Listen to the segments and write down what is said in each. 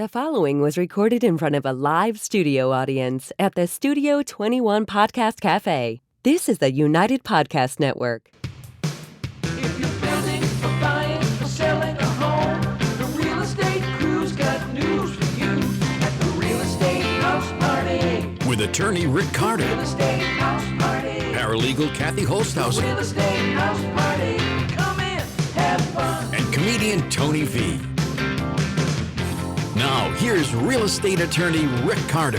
The following was recorded in front of a live studio audience at the Studio 21 Podcast Café. This is the United Podcast Network. If you're building or buying or selling a home, the Real Estate Crew's got news for you at the Real Estate House Party. With attorney Rick Carter, Real Estate House Party. paralegal Kathy Holtshouser, Real Estate House Party. Come in, have fun. and comedian Tony V. Now, here's real estate attorney Rick Carter.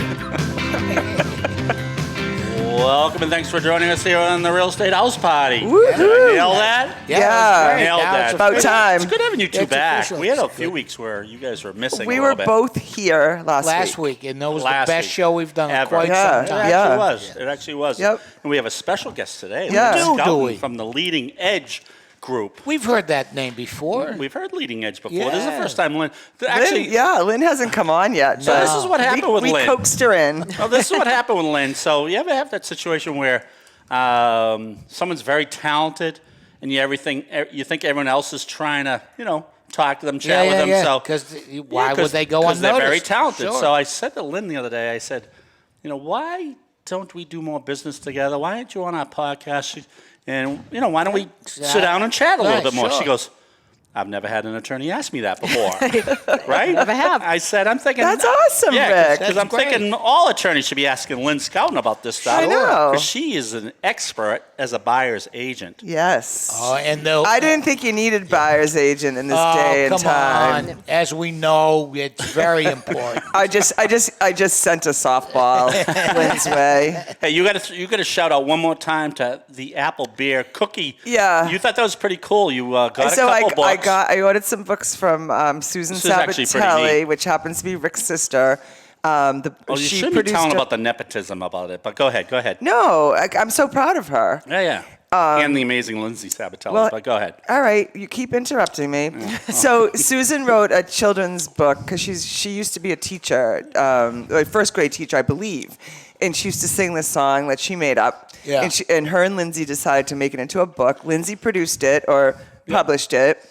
Welcome and thanks for joining us here on the Real Estate House Party. Woohoo! Did I nail that? Yeah. Nailed that. About time. It's good having you two It's back. official. We had a few weeks where you guys were missing We a were little bit. both here last week. And that was Last the best week. show we've done in Ever. quite Yeah. some time. It Yeah. actually was. It actually was. Yep. And we have a special guest today. Yeah. Lynne Do Scouten we? from the Leading Edge group. We've heard that name before. We've heard Leading Edge before. This is the Yeah. first time Lynne. Actually, Lynn hasn't come on yet. so but this is what happened with we Lynne. coaxed her in. Well, this is what happened with Lynne. So you ever have that situation where someone's very talented and you think everyone else is trying to, talk to them, chat with them. So Because why would they go Because unnoticed? they're very talented. Sure. So I said to Lynne the other day, I said, why don't we do more business together? Why aren't you on our podcast? And, why don't we sit down and chat a little Right, bit more? sure. She goes, I've never had an attorney ask me that before. Right? Never have. I said, I'm thinking. That's awesome, Yeah, Rick. because I'm That's great. thinking all attorneys should be asking Lynne Scouten about this stuff. I know. Because she is an expert as a buyer's agent. Yes. And I didn't think you needed buyer's agent in this day and come time. on. As we know, it's very important. I just sent a softball Lynn's way. Hey, you got to shout out one more time to the Apple Beer Cookie. Yeah. You thought that was pretty cool. You got a So couple books. I ordered some books from Susan This is actually pretty Sabatelli, neat. which happens to be Rick's sister. You she shouldn't be produced telling a- about the nepotism about it, but go ahead. No, I'm so proud of her. Yeah. And the amazing Lindsay Sabatelli, well- but go ahead. All right, you keep interrupting me. So Susan wrote a children's book because she used to be a teacher, a first grade teacher, I believe, and she used to sing this song that she made up. Yeah. And her and Lindsay decided to make it into a book. Lindsay produced it or published it,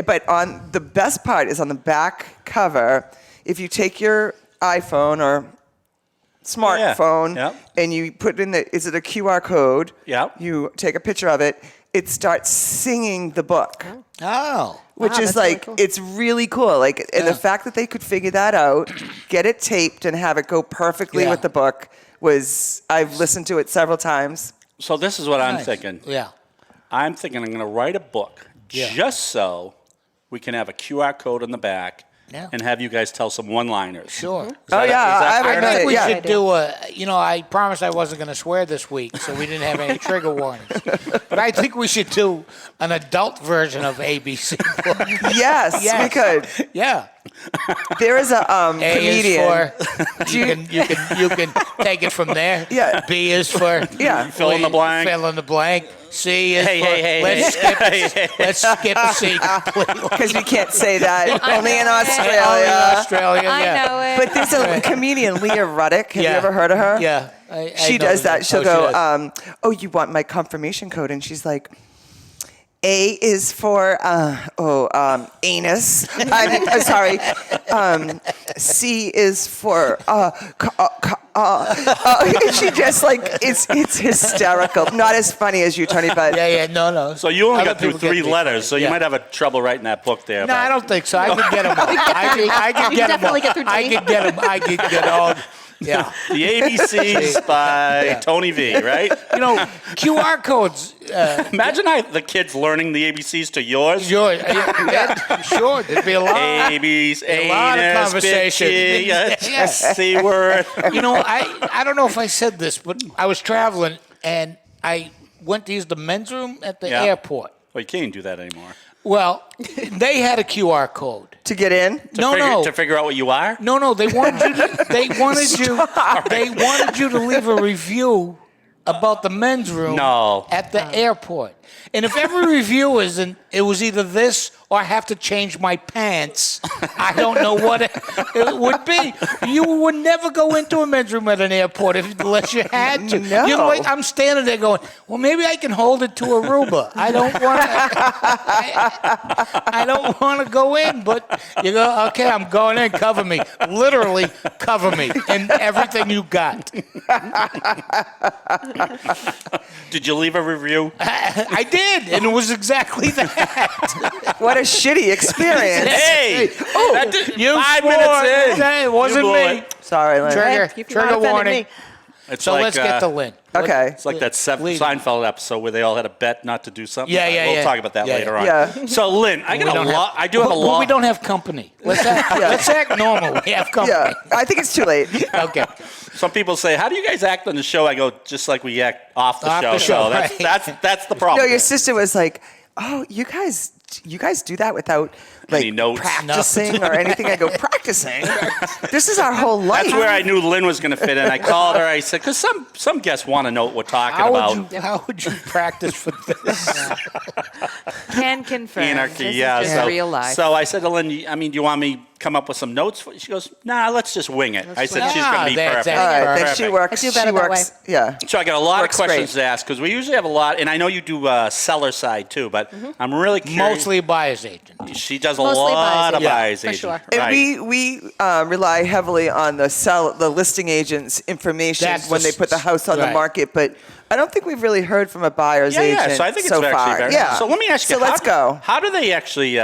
but on the best part is on the back cover. If you take your iPhone or smartphone Yeah. and you put in is it a QR code? Yeah. You take a picture of it. It starts singing the book, Oh. which Wow, is that's really like cool. it's really cool. Like, and Yeah. the fact that they could figure that out, get it taped, and have it go perfectly Yeah. with the book was. I've listened to it several times. So this is what I'm Nice. thinking. Yeah. I'm thinking I'm going to write a book Yeah. just so we can have a QR code on the back Yeah. and have you guys tell some one-liners. Sure. Oh yeah, I haven't I heard think it. we Yeah. should do I promised I wasn't going to swear this week, so we didn't have any trigger warnings. But I think we should do an adult version of ABC. Yes, we could. Yeah. There is a A comedian. is for, you can take it from there. Yeah. B is for Yeah. Fill in the blank. Fill in the blank. C is Hey, for hey, hey, let's hey, skip hey, hey. let's skip C completely. Because we can't say that. Only in Only Australia. Australia, yeah. know it. But there's a comedian, Leah Ruddick. Have you Yeah. ever heard of her? Yeah. She does that. She'll go, you want my confirmation code? And she's like, A is for, anus. Sorry. C is for, she just like, it's hysterical. Not as funny as you, Tony, but Yeah, no. So you only Other got through people get 3 big letters, so you yeah. might have a trouble writing that book there. No, I don't think so. I could get them all. I could You get can them all. definitely get through I D. could get them. I could get all. Yeah. The ABCs by Yeah. Tony V, right? QR codes. Imagine the kids learning the ABCs to yours. Sure. Sure. There'd be a lot. ABs, A lot of anus, conversation. bitchy, Yes. C word. I don't know if I said this, but I was traveling and I went to use the men's room at the Yeah. airport. Well, you can't do that anymore. Well, they had a QR code. to get in. To figure out what you are? No, they wanted you to, they wanted you to leave a review about the men's room No. at the airport. And if every review isn't, it was either this or I have to change my pants, I don't know what it would be. You would never go into a men's room at an airport unless you had to. No. You're like, I'm standing there going, well, maybe I can hold it to Aruba. I don't want to. I don't want to go in, but you go, okay, I'm going in. Cover me, literally cover me in everything you got. Did you leave a review? I did, and it was exactly that. What a shitty experience. Hey! Oh, that did, you 5 swore. minutes in. Hey, it wasn't You blew me. it. Sorry, Lynn. Trigger, You've not trigger offended warning. me. It's So like, let's get to Lynn. Okay. It's like that Leave. Seinfeld episode where they all had a bet not to do something. Yeah, yeah, We'll yeah. talk about that Yeah, later yeah. on. Yeah. So, Lynn, I got a lot. I do have a Well, lot. we don't have company. Let's act normal. We have company. Yeah, I think it's too late. Okay. Some people say, "How do you guys act on the show?" I go, "Just like we act off the Off show." the show, So right. that's the problem. No, your sister was like, "Oh, you guys do that without like Any notes? practicing or anything?" I go, "Practicing? This is our whole life." That's where I knew Lynn was going to fit in. I called her. I said, "Because some guests want to know what we're talking about." How would you practice for this? Can confirm. Anarchy, This yeah. is just So, real life. so I said to Lynn, I mean, do you want me come up with some notes? She goes, "Nah, let's just wing it." I said, wing it. "She's going to be That's perfect." it. All right, then Perfect. she works. I do better she that works. Yeah. So I got a lot Works of questions great. to ask because we usually have a lot, and I know you do seller side too, but I'm really curious. Mostly a buyer's agent. She does a Mostly lot of buyer's buyers agent, agent. for sure. And Right. we rely heavily on the listing agent's information That's when the they put the house on the right. market, but I don't think we've really heard from a buyer's Yeah, agent yeah. So I think it's so actually far. very. Yeah. So let me ask you. So let's go. How do they actually?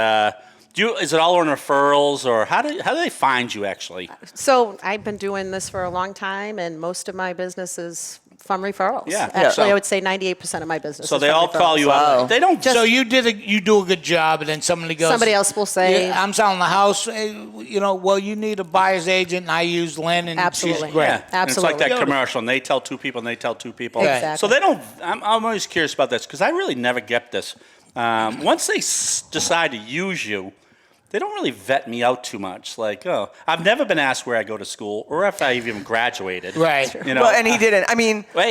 Is it all on referrals, or how do they find you actually? So I've been doing this for a long time, and most of my business is from referrals. Yeah. Actually, So- I would say 98% of my business So is they from all call referrals. you up. They don't So you do a good job, and then somebody goes. Somebody else will say- "Yeah, I'm selling the house. Well, you need a buyer's agent, and I use Lynn, and Absolutely. she's great." Yeah, and it's like that Absolutely. commercial, and they tell two people, and they tell two people. Exactly. So they don't. I'm always curious about this because I really never get this. Once they decide to use you, they don't really vet me out too much. Like, oh, I've never been asked where I go to school or if I even graduated. Right. You know. Well, and he didn't. I mean, did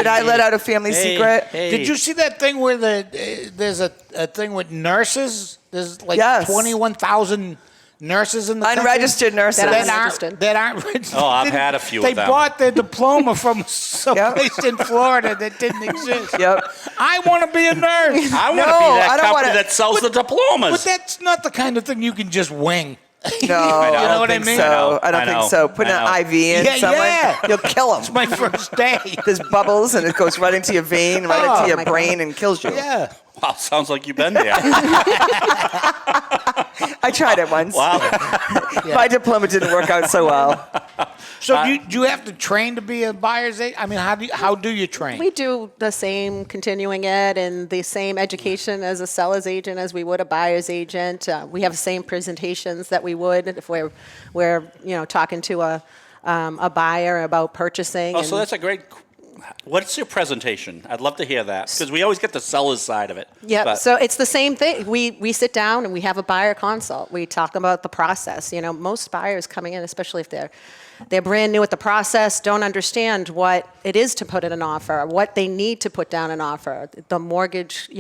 I let out a family secret? Did you see that thing where there's a thing with nurses? There's like Yes. 21,000 nurses in the country Unregistered nurses. that aren't registered. Oh, I've had a few They of them. bought their diploma from someplace in Florida that didn't exist. Yep. I want to be a nurse. I want to No, be I that don't company wanna- that sells the diplomas. But that's not the kind of thing you can just wing. No, I know. I You know don't what I think mean? so. I don't I know. think so. Putting I know. an IV in Yeah, someone, yeah. you'll kill them. It's my first day. There's bubbles and it goes right into your vein, right Oh, into your my brain, and kills you. Yeah. Wow, sounds like you've been there. I tried it once. Wow. My diploma didn't work out so well. So do you have to train to be a buyer's agent? I mean, how do you train? We do the same continuing ed and the same education as a seller's agent as we would a buyer's agent. We have the same presentations that we would if we're talking to a buyer about purchasing. Oh, so that's a great. What's your presentation? I'd love to hear that because we always get the seller's side of it. Yeah, But- so it's the same thing. We sit down and we have a buyer consult. We talk about the process. You know, most buyers coming in, especially if they're brand new at the process, don't understand what it is to put in an offer, what they need to put down an offer, the mortgage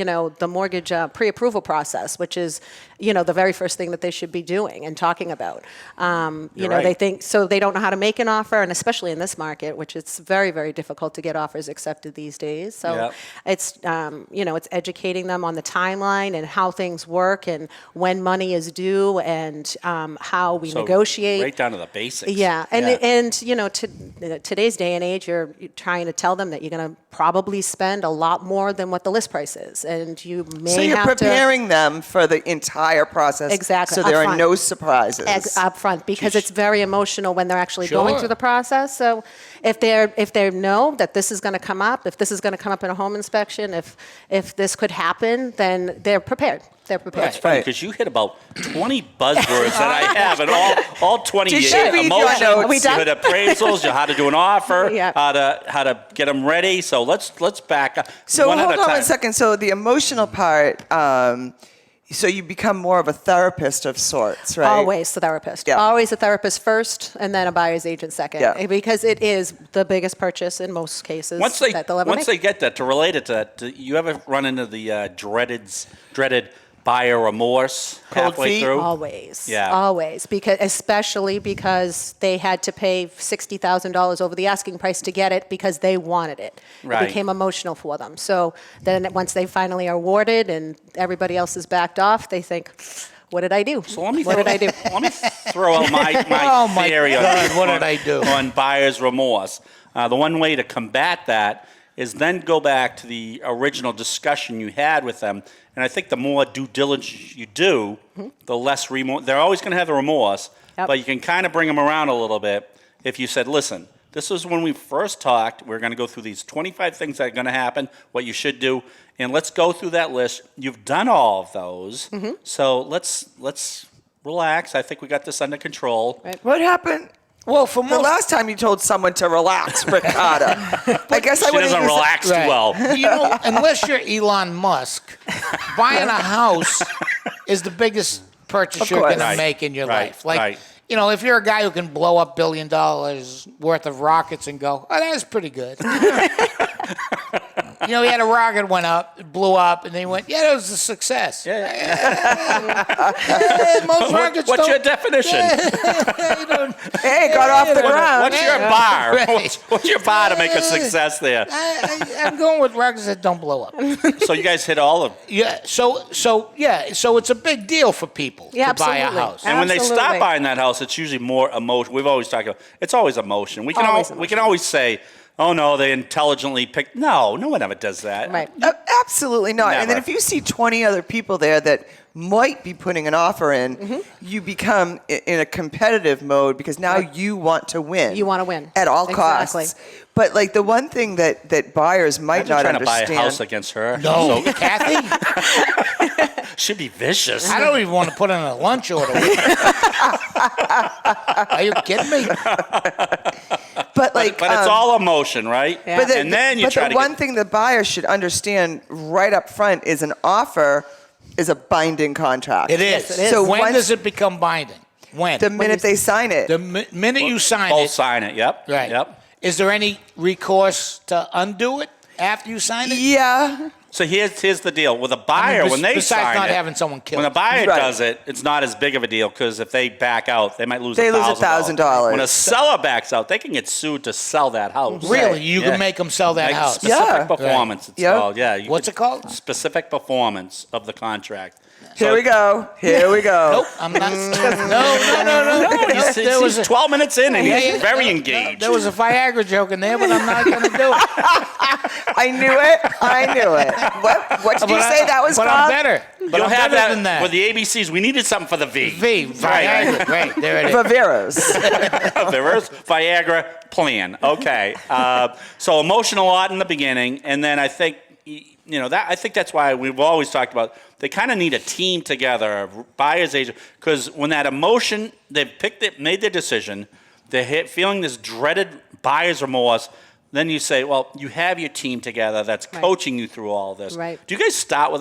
pre-approval process, which is, the very first thing that they should be doing and talking about. They right. think, so they don't know how to make an offer, and especially in this market, which it's very, very difficult to get offers accepted these days. So Yep. it's, it's educating them on the timeline and how things work and when money is due and how we So negotiate. right down to the basics. Yeah, and today's day and age, you're trying to tell them that you're going to probably spend a lot more than what the list price is, and you may So you're have preparing them for the entire process. Exactly, So there are upfront. no surprises. up front because it's very emotional when they're actually going Sure. through the process. So if they know that this is going to come up, if this is going to come up in a home inspection, if this could happen, then they're prepared. They're prepared. That's funny Right. because you hit about 20 buzzwords that I have, and all 20 Did you she hit read your emotions, notes? We you done? hit appraisals, you how to do an offer, Yeah. how to get them ready. So let's back up. So one hold at a on time. one second. So the emotional part, So you become more of a therapist of sorts, right? Always the therapist. Yeah. Always a therapist first, and then a buyer's agent second. Yeah. Because it is the biggest purchase in most cases Once that they'll ever make. they get that, to relate it to that, do you ever run into the dreaded buyer remorse halfway feet? through? Always. Yeah. Always. Especially because they had to pay $60,000 over the asking price to get it because they wanted it. Right. It became emotional for them. So then once they finally are awarded and everybody else is backed off, they think, what did I do? So let me what did I do? Let me throw out my Oh, my theory God, what did I do? on buyer's remorse. The one way to combat that is then go back to the original discussion you had with them. And I think the more due diligence you do, the less remorse. They're always going to have the remorse, Yep. but you can kind of bring them around a little bit if you said, listen, this was when we first talked. We're going to go through these 25 things that are going to happen, what you should do, and let's go through that list. You've done all of those, so let's relax. I think we got this under control. Right. What happened? Well, for The most, last time you told someone to relax, Ricardo. I guess I She would doesn't relax too Right. well. you know, unless you're Elon Musk, buying a house is the biggest purchase Of you're course. going to Right. make in your Right. life. Like, Right. you know, if you're a guy who can blow up $1 billion worth of rockets and go, oh, that's pretty good. You know, he had a rocket went up, it blew up, and then he went, yeah, that was a success. Most rockets What's don't. your definition? Hey, got off the ground. What's your bar? Right. What's your bar to make a success there? I'm going with rockets that don't blow up. So you guys hit all of them. Yeah, so it's a big deal for people Yeah, to buy a absolutely. house. And when they stop Absolutely. buying that house, it's usually more emotion. We've always talked about it's always emotion. We can Always we can always say, "Oh no, they intelligently picked." No one ever does that. Right. Absolutely not. And then Never. if you see 20 other people there that might be putting an offer in, you become in a competitive mode because now you want to win. You wanna win. At all Exactly. costs. But like the one thing that buyers might Imagine not trying understand. to buy a house against her. No, Kathy, She'd be vicious. I don't even want to put in a lunch order. Are you kidding me? but like But it's all emotion, right? Yeah. But the, And then you but try the to one get, thing the buyer should understand right up front is an offer is a binding contract. It is. Yes, it is. So when once- does it become binding? When? The minute they sign it. The minute you sign both it. sign it. Yep. Right. Yep. Is there any recourse to undo it after you sign it? yeah. So here's the deal with a buyer when they besides sign not it. having someone killed. When a buyer Right. does it, it's not as big of a deal because if they back out, they might lose They lose $1,000. $1,000. When a seller backs out, they can get sued to sell that house. Really? You Yeah. can make them sell that Like house? Specific Yeah. performance, it's Yeah. called. Yeah. you What's could- it called? Specific performance of the contract. Here we go. Here we go. Nope, I'm not. No. He's, There was he's a- 12 minutes in and Yeah, he's yeah. very engaged. There was a Viagra joke in there, but I'm not going to do it. I knew it. I knew it. What did you say that was But called? I'm better. But You'll I'm have better than that. with the ABCs. We needed something for the V. V, Viagra. Right, there it is. Viveros. Reverse Viagra plan. Okay. So emotional a lot in the beginning, and then I think I think that's why we've always talked about they kind of need a team together, a buyer's agent, because when that emotion they've picked it, made their decision, they're feeling this dreaded buyer's remorse. Then you say, well, you have your team together that's Right. coaching you through all this. Right. Do you guys start with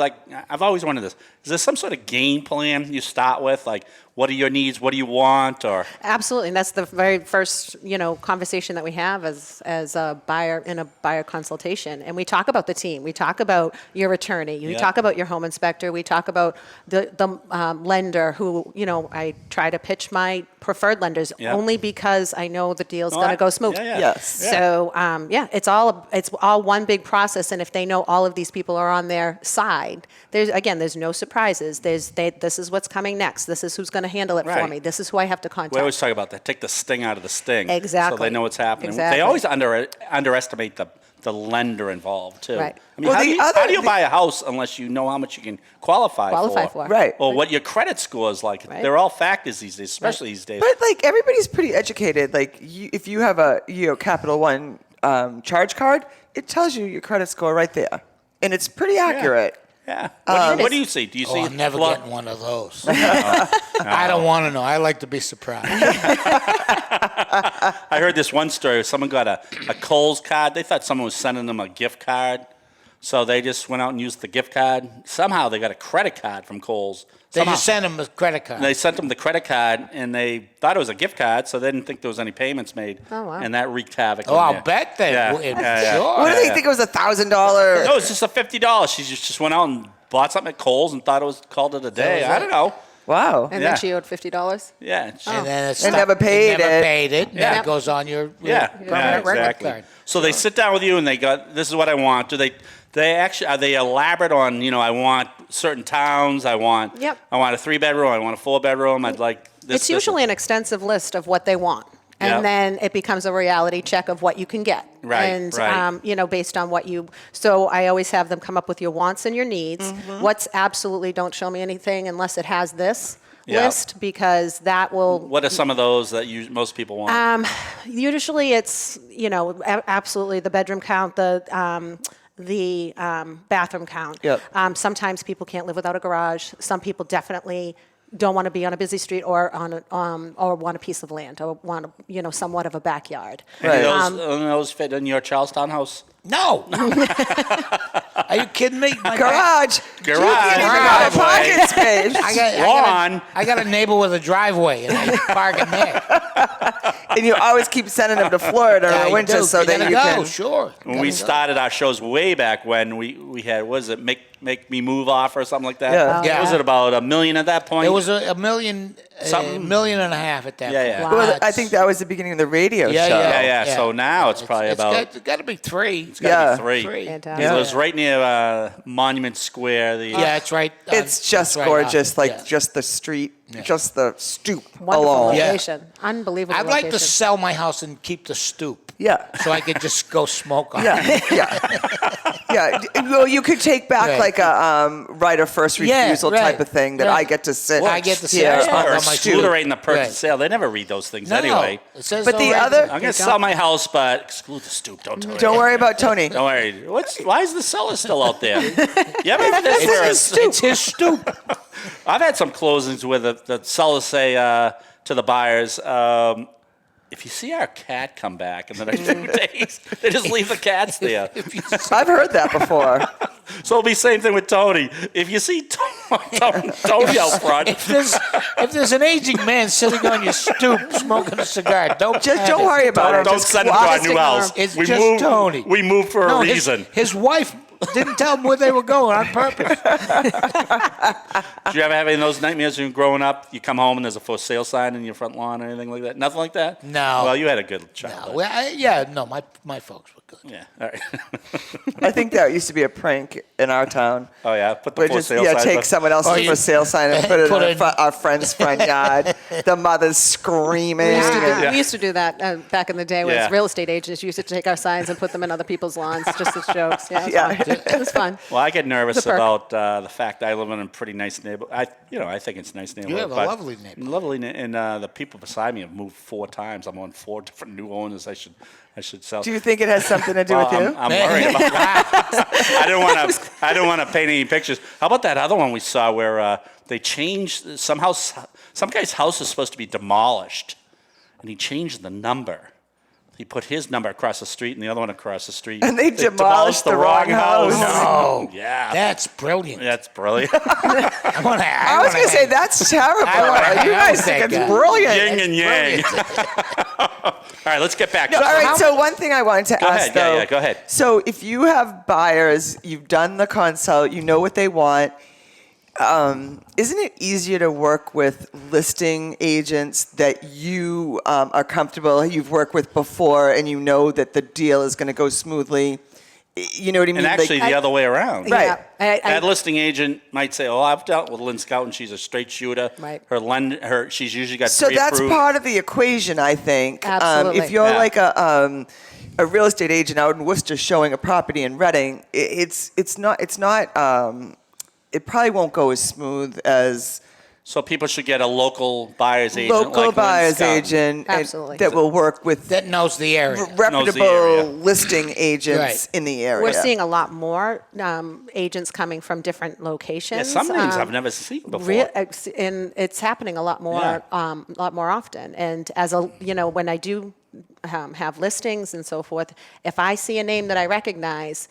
I've always wondered this. Is there some sort of game plan you start with? Like, what are your needs? What do you want? Or Absolutely, and that's the very first, conversation that we have as a buyer in a buyer consultation. And we talk about the team. We talk about your attorney. We Yeah. talk about your home inspector. We talk about the lender who, I try to pitch my preferred lenders Yeah. only because I know the deal's No, going I- to go smooth. yeah. Yes. So it's all one big process, and if they know all of these people are on their side, there's no surprises. This is what's coming next. This is who's going to handle it for Right. me. This is who I have to contact. we always talk about that. Take the sting out of the sting. Exactly. So they know what's happening. Exactly. They always underestimate the lender involved too. Right. I mean, Well, how do you buy a house unless you know how much you can qualify for? Right. Or what your credit score is like. Right. They're all factors these days, especially these days. But like everybody's pretty educated. Like if you have a Capital One charge card, it tells you your credit score right there, and it's pretty accurate. Yeah. Um, What do you see? Do you see? I'm never a lot- getting one of those. I don't want to know. I like to be surprised. I heard this one story. Someone got a Kohl's card. They thought someone was sending them a gift card. So they just went out and used the gift card. Somehow they got a credit card from Kohl's. They Somehow. just sent them a credit card. They sent them the credit card, and they thought it was a gift card, so they didn't think there was any payments made. Oh, wow. And that wreaked havoc. Oh, in I'll there. bet they Yeah. would. Yeah. Sure. What do they think it was $1,000? No, it's just a $50. She just went out and bought something at Kohl's and thought called it a day. was I it. don't know. Wow. And Yeah. then she owed $50. Yeah. And then it's And never paid never it. paid it. Yeah. That goes on your Yeah, permanent record exactly. card. So they sit down with you and they go, "This is what I want." Do they actually are they elaborate on? I want certain towns. I want. Yep. I want a 3-bedroom. I want a 4-bedroom. I'd like this. It's usually an extensive list of what they want. And Yep. then it becomes a reality check of what you can get. Right, And, right. based on what you. So I always have them come up with your wants and your needs. Mm-hmm. What's absolutely don't show me anything unless it has this Yep. list, because that will. What are some of those that most people want? Usually it's, absolutely the bedroom count, the bathroom count. Yep. Sometimes people can't live without a garage. Some people definitely don't want to be on a busy street or or want a piece of land or want somewhat of a backyard. Any of those fit in your Charlestown house? No. Are you kidding me? My Garage. Garage. You can't even have a Driveway. parking space. I got a neighbor with a driveway, and I park in there. And you always keep sending them to Florida in the winter so that gotta you go, can. Sure. When we started our shows way back when, we had, what is it, Make Me Move Off or something like that? Yeah. Yeah. Was it about $1 million at that point? It was a million, Something. $1.5 million at that Yeah, point. yeah. Wow. Well, I think that was the beginning of the radio Yeah, show. Yeah. So now it's probably about. It's got to be 3. It's got to Yeah. be 3. Three. Fantastic. It was right near Monument Square. Yeah, it's right. It's just right gorgeous, off, like yeah. just the street, just the stoop Wonderful alone. Yeah. location. Unbelievable I'd like location. to sell my house and keep the stoop. Yeah. So I could just go smoke on Yeah, it. yeah. Well, you could take back Right. like a right of first refusal right, type of thing that right. I get to sit Well, I get to sit here on on Or my my stoop. scooter right in the purchase Right. sale. They never read those things No, anyway. it says But so the right other- there. I'm going to sell my house, but exclude the stoop. Don't tell Don't worry about Tony. Don't worry. Why is the seller still out there? You ever have this This where is a- It's his stoop. I've had some closings where the sellers say to the buyers, if you see our cat come back in the next 2 days, they just leave the cats there. I've heard that before. So it'll be the same thing with Tony. If you see Tony out front, If there's an aging man sitting on your stoop smoking a cigar, don't Just don't worry about it. don't Just send him to our walk new it house. It's we just moved, Tony. We moved for a reason. His wife didn't tell him where they were going on purpose. Did you ever have any of those nightmares when you were growing up? You come home and there's a for sale sign in your front lawn or anything like that? Nothing like that? No. Well, you had a good childhood. My folks were good. Yeah. All right. I think that used to be a prank in our town. Oh, yeah. Put the We for just sale sign. take someone else's Oh, you- for sale sign and put it Put in it- our friend's front yard. The mother's screaming. We used to do that back in the day when Yeah. real estate agents used to take our signs and put them in other people's lawns just as jokes. Yeah, Yeah. it was fun. Well, I get nervous It's a perk. about the fact I live in a pretty nice neighborhood. I think it's a nice neighborhood. have a but lovely neighborhood. Lovely, and the people beside me have moved 4 times. I'm on 4 different new owners. I should sell. Do you think it has something to do with you? I'm worried about that. I don't want to paint any pictures. How about that other one we saw where they changed some guy's house is supposed to be demolished, and he changed the number. He put his number across the street and the other one across the street. And they demolished the wrong house. No. Yeah. That's brilliant. That's brilliant. I I was going to say, that's terrible. wanna You hang out guys with think that it's guy. brilliant. Yin and yang. All right, let's get back. No, all right, so one thing I wanted to Go ask, ahead. Yeah, though. yeah, go ahead. So if you have buyers, you've done the consult, you know what they want, isn't it easier to work with listing agents that you are comfortable, you've worked with before, and you know that the deal is going to go smoothly? You know what I mean? And actually, Like- the other way around. Right. Yeah, That listing agent might say, "Oh, I've dealt with Lynne Scouten. She's a straight shooter. Right. She's usually got So that's pre-approved." part of the equation, I think. Absolutely. If you're Yeah. like a real estate agent out in Worcester showing a property in Reading, it's not. It probably won't go as smooth as So people should get a local buyer's agent. local like Lynne buyer's Scouten. agent and- Absolutely. that will work with That knows the area. reputable area. listing agents Right. in the area. We're seeing a lot more agents coming from different locations. Yeah, some names I've never seen before. And it's happening a lot more, often. And when I do have listings and so forth, if I see a name that I recognize,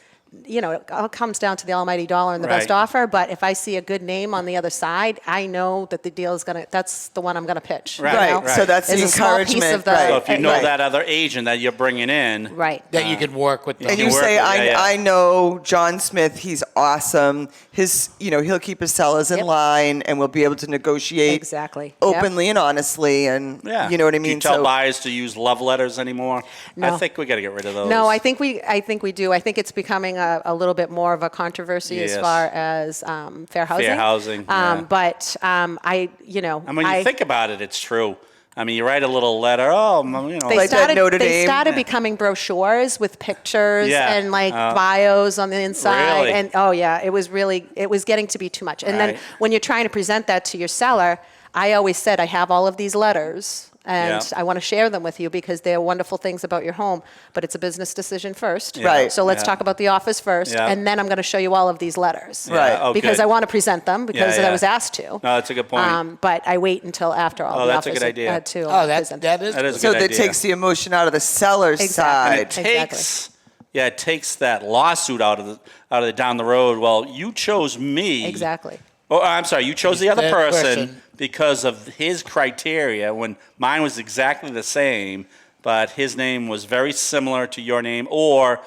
it all comes down to the almighty dollar and the best Right. offer. But if I see a good name on the other side, I know that the deal is that's the one I'm going to pitch. Right, you know? right. So that's It's the a small piece encouragement. of the- right. So if you know right. that other agent that you're bringing in, Right. That you can work with them. And You you work say, with- yeah. I know John Smith. He's awesome. He'll keep his sellers in Yep. line, and we'll be able to negotiate Exactly. Yep. openly and honestly. And yeah, you know what I Do mean. you tell So buyers to use love letters anymore? I No. think we got to get rid of those. No, I think we do. I think it's becoming a little bit more of a controversy as Yes. far as fair housing. Fair housing, yeah. But And when you think about it, it's true. I mean, you write a little letter. They Like that started, Notre they Dame? started becoming brochures with pictures Yeah. and bios on the inside. Really? And it was getting to be too much. And then Right. when you're trying to present that to your seller, I always said, I have all of these letters and Yeah. I want to share them with you because they're wonderful things about your home, but it's a business decision first. Yeah. Right. So let's Yeah. talk about the office first, Yeah. and then I'm going to show you all of these letters. Yeah. Right. Oh, Because good. I want to present them because Yeah, I was asked to. No, that's a good point. But I wait until after all Oh, the that's a offers good idea. to Oh, present. that is. That is a so good that idea. takes the emotion out of the seller's Exactly. side. Exactly. It takes that lawsuit out of the down the road. Well, you chose me. Exactly. Oh, I'm sorry. You chose the other That person person. because of his criteria when mine was exactly the same, but his name was very similar to your name, or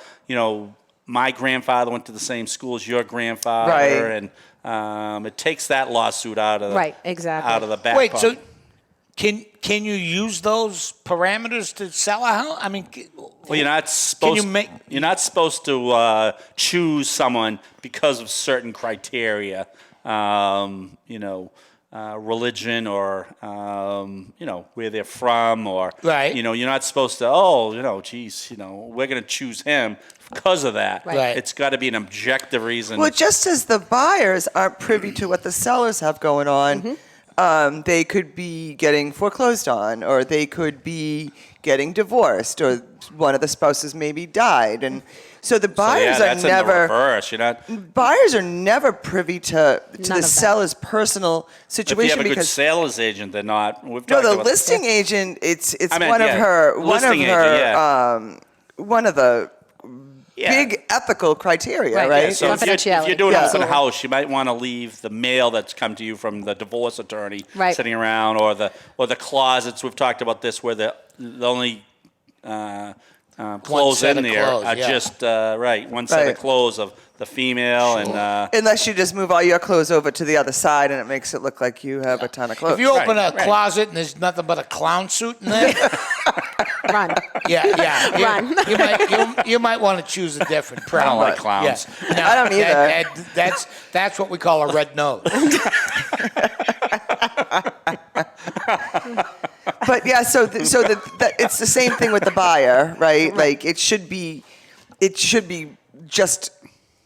my grandfather went to the same school as your grandfather, Right. and it takes that lawsuit out of Right, exactly. out of the back. Wait, so pocket. can you use those parameters to sell a house? I mean, Well, you're not supposed. You're not supposed to choose someone because of certain criteria. Religion or where they're from, or Right. You're not supposed to. We're going to choose him because of that. Right. It's got to be an objective reason. Well, just as the buyers aren't privy to what the sellers have going on, they could be getting foreclosed on, or they could be getting divorced, or one of the spouses maybe died, and so the buyers that's are in the never reverse. You're not. buyers are never privy to None the of that. seller's personal If you situation have a good because sales agent, they're not. We've no, talked the about- listing agent, it's I meant, one of yeah, her listing agent, one of the Yeah. big ethical criteria, Right, right? yeah, So if Confidentiality. you're doing Yeah. an open Absolutely. house, you might want to leave the mail that's come to you from the divorce attorney Right. sitting around, or the closets. We've talked about this, where the only clothes set in of there clothes, are yeah. just one set Right. of clothes of the female, and Unless you just move all your clothes over to the other side and it makes it look like you have a ton of clothes. if you open Right, a right. closet and there's nothing but a clown suit in there, Run. yeah, Run. you might want to choose a different I print. don't like clowns. Yeah. No, I don't either. That's what we call a red nose. But yeah, so it's the same thing with the buyer, right? Like it should be just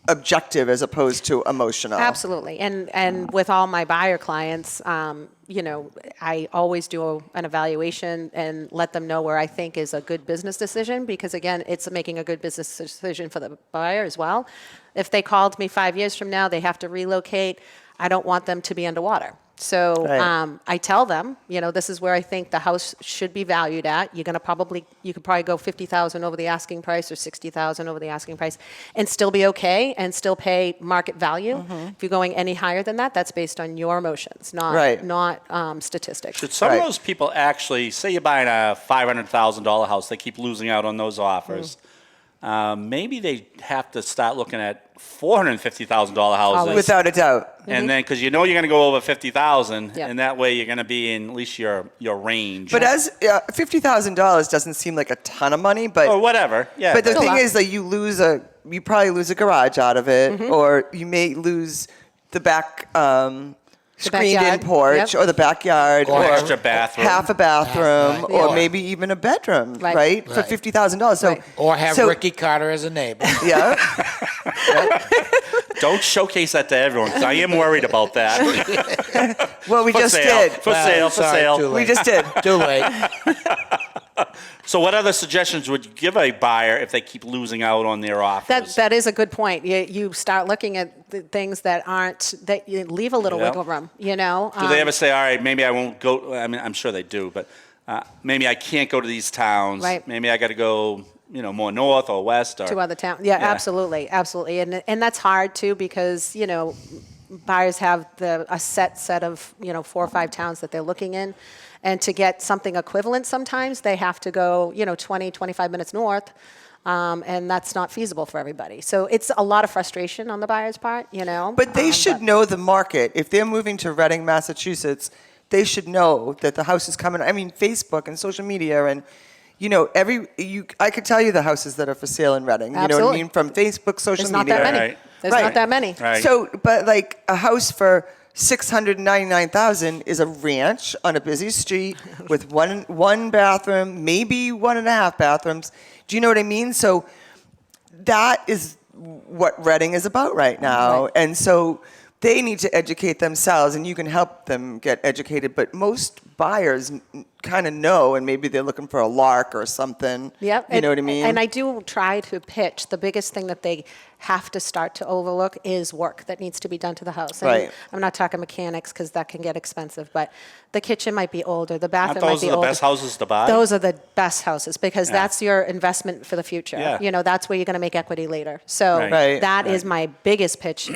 objective as opposed to emotional. Absolutely. And with all my buyer clients, I always do an evaluation and let them know where I think is a good business decision, because again, it's making a good business decision for the buyer as well. If they called me 5 years from now, they have to relocate. I don't want them to be underwater. So Right. I tell them, this is where I think the house should be valued at. You could probably go $50,000 over the asking price or $60,000 over the asking price, and still be okay and still pay market value. If you're going any higher than that, that's based on your emotions, Right. not statistics. Should some Right. of those people actually, say you're buying a $500,000 house, they keep losing out on those offers. Maybe they have to start looking at $450,000 houses. Without a doubt. And then, because you're going to go over 50,000, Yeah. and that way you're going to be in at least your range. But as $50,000 doesn't seem like a ton of money, but or whatever. Yeah. but the Still thing lot. is that you probably lose a garage out of it, or you may lose the back screened-in backyard, porch, yep. or the backyard, Or or extra bathroom. half a bathroom, Right. or Yeah. maybe even a bedroom, Right. right? For Right. $50,000. So Right. Or have so- Ricky Carter as a neighbor. Yeah. Don't showcase that to everyone, because I am worried about that. Well, we For just sale. did. For sale, for Sorry, sale. too late. We just did. Too late. So what other suggestions would you give a buyer if they keep losing out on their offers? That is a good point. You start looking at the things that you leave a little Yeah. wiggle room, Do they ever say, all right, maybe I won't go? I mean, I'm sure they do, but maybe I can't go to these towns. Right. Maybe I got to go, more north or west or to other towns. Yeah, absolutely, and that's hard too because buyers have a set of 4 or 5 towns that they're looking in, and to get something equivalent, sometimes they have to go 20, 25 minutes north. And that's not feasible for everybody. So it's a lot of frustration on the buyer's part, But they should know the market. If they're moving to Reading, Massachusetts, they should know that the house is coming. I mean, Facebook and social media and, I could tell you the houses that are for sale in Reading. You know what I mean? From Facebook, social There's not media. that many. Right. There's not that many. Right. So, but like a house for $699,000 is a ranch on a busy street with one bathroom, maybe 1.5 bathrooms. Do you know what I mean? So that is what Reading is about right now. Right. And so they need to educate themselves, and you can help them get educated. But most buyers kind of know, and maybe they're looking for a lark or something. Yep. You know what I mean? And I do try to pitch. The biggest thing that they have to start to overlook is work that needs to be done to the house. And Right. I'm not talking mechanics because that can get expensive, but the kitchen might be older, the Aren't bathroom might those be the older. best houses to buy? Those are the best houses because that's your investment for the future. Yeah. That's where you're going to make equity later. So Right. that is my biggest pitch.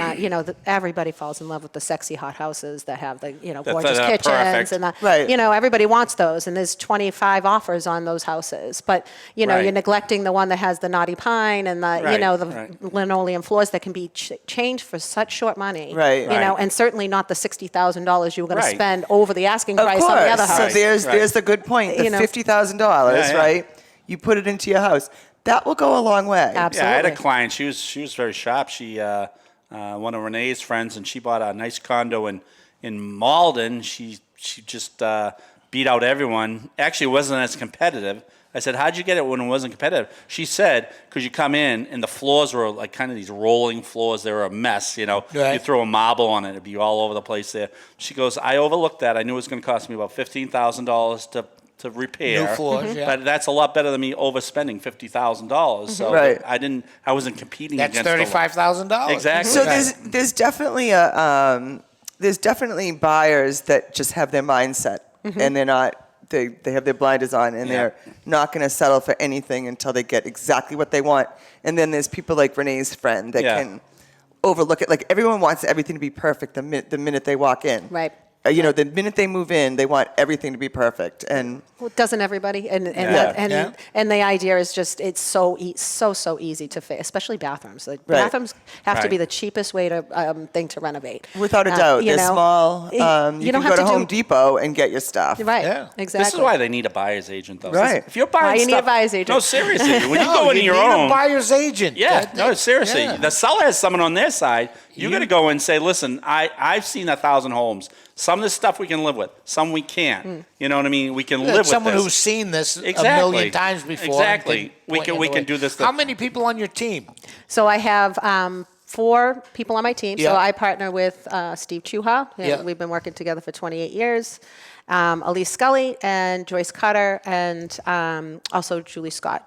Everybody falls in love with the sexy hot houses that have the gorgeous that are kitchens perfect. and the, Right. everybody wants those, and there's 25 offers on those houses. But Right. you're neglecting the one that has the knotty pine and the Right, the right. linoleum floors that can be changed for such short money. Right. Right. And certainly not the $60,000 you were going to Right. spend over the asking Of price on the other course. house. So Right. there's the good point. The $50,000, Yeah, yeah. right? You put it into your house. That will go a long way. Absolutely. Yeah, I had a client. She was very sharp. She one of Renee's friends, and she bought a nice condo in Malden. She just beat out everyone. Actually, it wasn't as competitive. I said, "How'd you get it when it wasn't competitive?" She said, "Because you come in and the floors were like kind of these rolling floors. They were a mess. You Right. throw a marble on it, it'd be all over the place there." She goes, "I overlooked that. I knew it was going to cost me about $15,000 to repair. New floors, yeah. But that's a lot better than me overspending $50,000. So Right. I wasn't competing That's against $35,000. Exactly. So Right. there's definitely buyers that just have their mindset and they're not they have their blinders on and they're not going to settle for anything until they get exactly what they want. And then there's people like Renee's friend that can overlook it. Like everyone wants everything to be perfect the minute they walk in. Right. The minute they move in, they want everything to be perfect. And Well, doesn't everybody? And Yeah. and the idea is just it's so easy to fix, especially bathrooms. Like Right. bathrooms have to be Right. the cheapest way to thing to renovate. without a doubt, you they're know, small. you You don't can have go to to Home do- Depot and get your stuff. Right. Yeah. Exactly. This is why they need a buyer's agent, though. Right. If you're buying Why you need a stuff, buyer's agent? No, seriously. When you No, go into you your need own, a buyer's agent. yeah, no, seriously. Yeah. The seller has someone on their side. You got to go and say, "Listen, I've seen 1,000 homes. Some of this stuff we can live with. Some we can't. You know what I mean? We can live with Someone this." who's seen this a Exactly. million times before. and Exactly. We point can- you we the can way. do this How stuff. many people on your team? So I have 4 people on my team. Yeah. So I partner with Steve Chuha. Yeah. We've been working together for 28 years. Elise Scully and Joyce Cutter and also Julie Scott,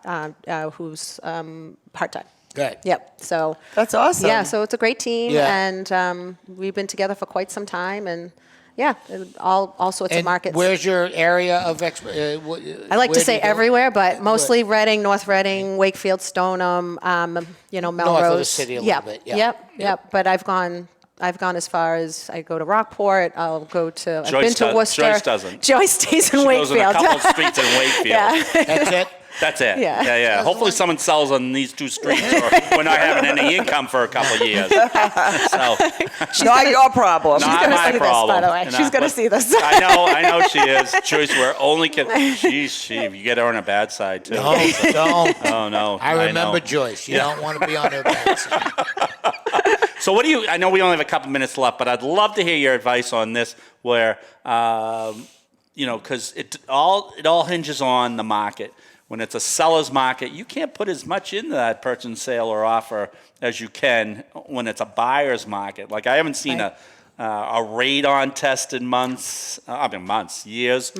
who's part-time. Good. Yep. So That's awesome. yeah, so it's a great team, Yeah. and we've been together for quite some time, and yeah, all sorts of And markets. where's your area of I like to say everywhere, but mostly Reading, North Reading, Wakefield, Stoneham, Melrose. North of the city a little Yep, bit, yeah. Yep. But I've gone as far as I go to Rockport. I'll go to. I've Joyce been to does- Worcester. Joyce doesn't. Joyce stays in She Wakefield. goes in a couple of streets in Wakefield. Yeah. That's it? That's it. Yeah. Yeah. Hopefully someone sells on these 2 streets or we're not having any income for a couple of years. So, Not your problem. not gonna my see this, problem. by the way. You She's gonna see this. I know she is. Joyce, we're only kidding. She, you get her on a bad side, too. No, don't. Oh, no. I remember know. Joyce. You don't want to be on her bad side. So what do you, I know we only have a couple minutes left, but I'd love to hear your advice on this where, because it all hinges on the market. When it's a seller's market, you can't put as much into that purchase, sale, or offer as you can when it's a buyer's market. Like I haven't seen a radon test in months, years.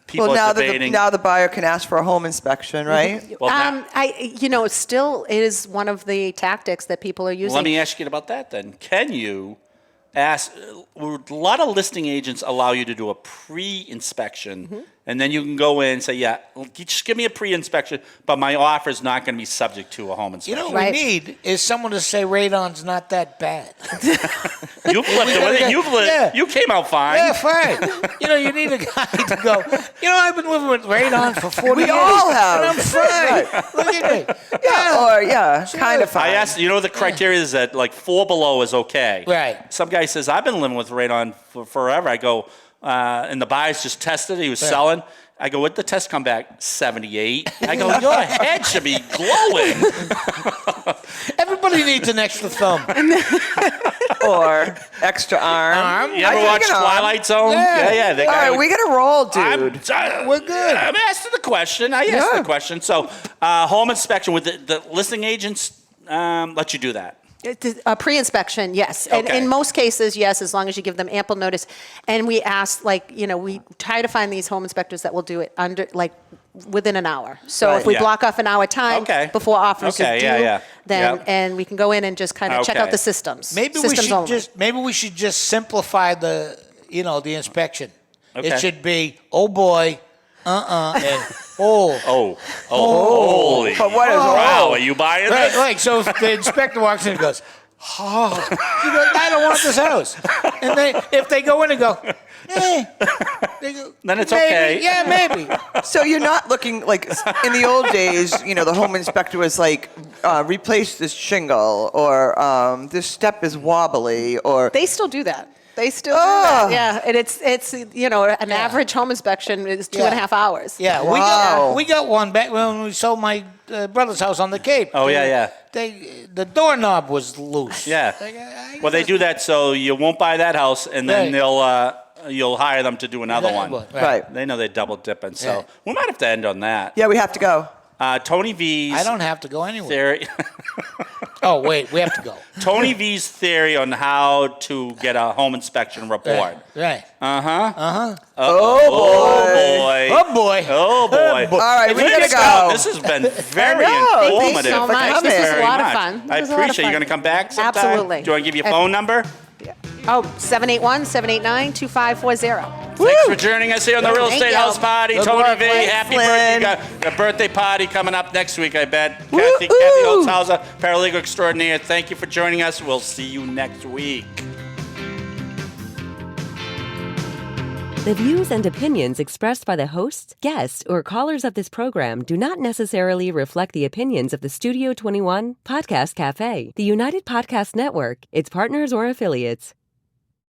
People Well, are now debating. now the buyer can ask for a home inspection, right? Well, now- It still is one of the tactics that people are using. Let me ask you about that then. Can you ask? A lot of listing agents allow you to do a pre-inspection And then you can go in and say, yeah, just give me a pre-inspection, but my offer is not going to be subject to a home You inspection. know what Right. we need is someone to say radon's not that bad. You flipped it with it. Yeah. You came out fine. Yeah, fine. You need a guy to go, I've been living with radon for 40 years. We all have. And I'm fine. Look at me. Kind of fine. I asked, the criteria is that like 4 below is okay. Right. Some guy says, I've been living with radon for forever. I go, and the buyer's just tested it. He was selling. I go, what'd the test come back? 78. I go, your head should be glowing. Everybody needs an extra thumb. Or extra arm. You ever watch Twilight Zone? Yeah. They All right, we got to roll, dude. We're good. I'm asking the question. I asked the question. So, home inspection with the listing agents let you do that. A pre-inspection, yes. And Okay. in most cases, yes, as long as you give them ample notice. And we ask, we try to find these home inspectors that will do it within an hour. So if we Yeah. block off an hour time Okay. before offers Okay, are due, yeah. then Yep. and we can go in and just kind of check out Okay. the systems. Maybe systems only. we should just simplify the inspection. Okay. It should be, oh boy, and oh. Holy. But what is Wow, all? are you buying Right, this? like, so if the inspector walks in and goes, you go, I don't want this house. And if they go in and go, they go, Then it's maybe, okay. Yeah, maybe. So you're not looking like in the old days, the home inspector was like, replace this shingle, or this step is wobbly, or They still do that. They still Oh. do that. Yeah, and it's an average home inspection is 2.5 hours. Yeah, Wow. we got one back when we sold my brother's house on the Cape. Oh, yeah. The doorknob was loose. Yeah. Like, I Well, they do that so you won't buy that house, and then Right. you'll hire them to do another one. right. They know they're double dipping, so Yeah. we might have to end on that. Yeah, we have to go. Tony V's I don't have to go anywhere. theory. Oh, wait, we have to go. Tony V's theory on how to get a home inspection report. Right. Oh boy. Oh boy. Oh, boy. All right, If we you gotta just go, go. this has been very know. Thank you informative. so much. Thank you This was a very lot of much. fun. I This was a lot of appreciate you. fun. Going to come back sometime? Absolutely. Do you want to give your phone number? Oh, 781-789-2540. Thanks for joining us here on the Real Thank Estate you. House Party. Good Tony work, V, Lynne. happy birthday. You got a birthday party coming up next week, I bet. Kathy Holtshouser, paralegal extraordinaire. Thank you for joining us. We'll see you next week. The views and opinions expressed by the hosts, guests, or callers of this program do not necessarily reflect the opinions of the Studio 21 Podcast Café, the United Podcast Network, its partners, or affiliates.